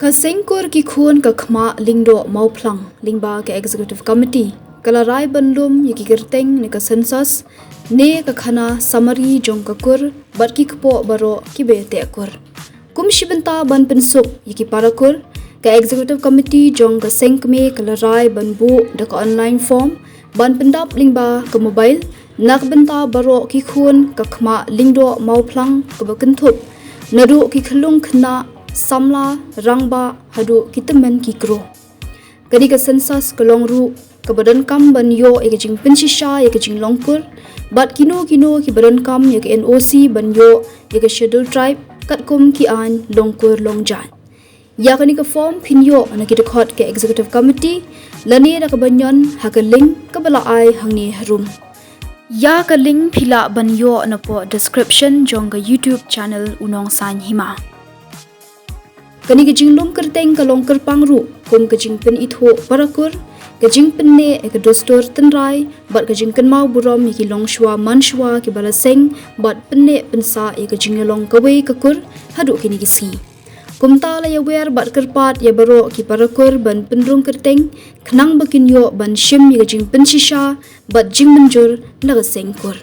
Ka Sengkur ki Khun ka Khmah Lyngdoh Mawphlang Lingba ke Executive Committee kalarai bandum yaki gerteng ni ka census ne ka khana summary jong ka kur bat ki kpo baro ki bete kur kum shibenta ban pensuk yaki parakur ka Executive Committee jong ka Seng kalarai ban bu da ka online form ban pendap lingba ka mobile nak benta baro ki Khun ka Khmah Lyngdoh Mawphlang ka bakentup nadu ki khlung khna samla rangba hadu kitemen ki kro kadi ka census kalongru ka badan kam ban yo e Jingpynbna e Jinglongkur bat kino ki badan kam e NOC ban yo e schedule tribe kat kum ki an longkur longjan ya kani ka form pin yo na ki record ke Executive Committee lani ra ka banyon ha ka link ka bala ai hangni harum ya ka link phila ban yo na po description jong ka YouTube channel unong san Hima kani ka jinglom kerteng ka longker pangru kum ka Jingpynbna itho parakur ka Jingpynbna e ka dostor tenrai bat ka Jingpynbna burom ki longshwa manshwa ki bala Seng bat penne pensa e ka jinglong ka we ka kur hadu kini ki si kumta la ya wer bat kerpat ya baro ki parakur ban pendrung kerteng khnang bakin yo ban shim ka Jingpynbna bat jingmenjur la ka Sengkur